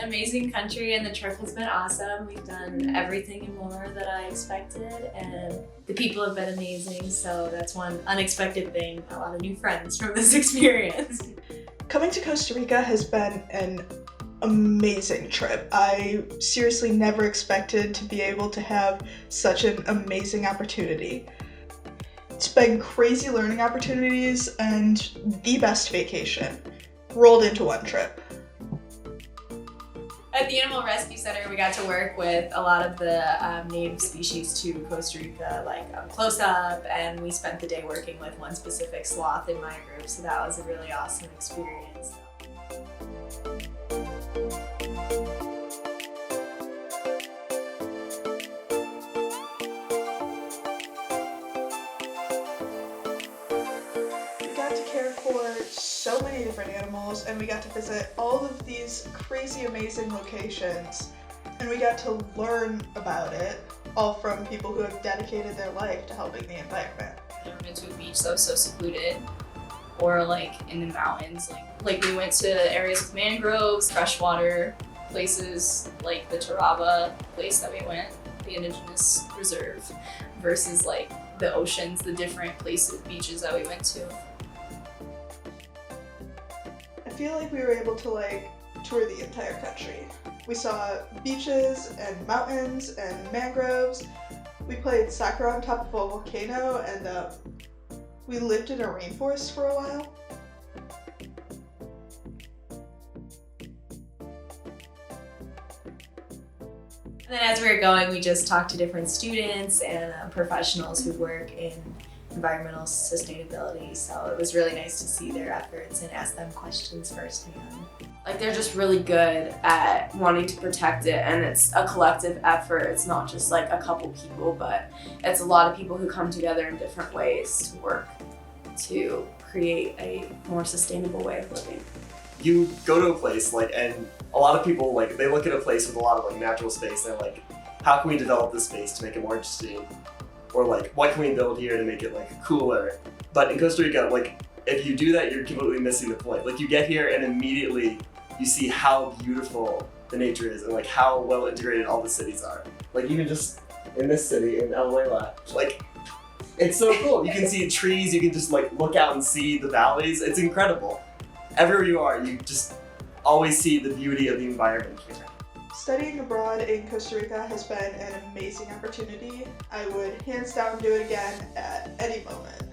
Amazing country, and the trip has been awesome. We've done everything and more that I expected, and the people have been amazing, so that's one unexpected thing. A lot of new friends from this experience. Coming to Costa Rica has been an amazing trip. I seriously never expected to be able to have such an amazing opportunity. It's been crazy learning opportunities and the best vacation rolled into one trip. At the Animal Rescue Center, we got to work with a lot of the native species to Costa Rica, like close up, and we spent the day working with one specific sloth in my group, so that was a really awesome experience. So many different animals, and we got to visit all of these crazy amazing locations, and we got to learn about it all from people who have dedicated their life to helping the environment. I've never been to a beach that was so secluded, or like in the mountains. Like we went to areas with mangroves, freshwater places like the Taraba place that we went, the indigenous reserve, versus like the oceans, the different places, beaches that we went to. I feel like we were able to tour the entire country. We saw beaches and mountains and mangroves. We played soccer on top of a volcano, and we lived in a rainforest for a while. And then as we were going, we just talked to different students and professionals who work in environmental sustainability, so it was really nice to see their efforts and ask them questions firsthand. Like, they're just really good at wanting to protect it, and it's a collective effort. It's not just like a couple people, but it's a lot of people who come together in different ways to work to create a more sustainable way of living. You go to a place and a lot of people they look at a place with a lot of natural space, and they're like, how can we develop this space to make it more interesting? Or what can we build here to make it cooler? But in Costa Rica, if you do that, you're completely missing the point. You get here and immediately you see how beautiful the nature is and how well integrated all the cities are. Even just in this city, in El Lela, it's so cool. You can see trees, you can just look out and see the valleys. It's incredible. Everywhere you are, you just always see the beauty of the environment here. Studying abroad in Costa Rica has been an amazing opportunity. I would hands down do it again at any moment.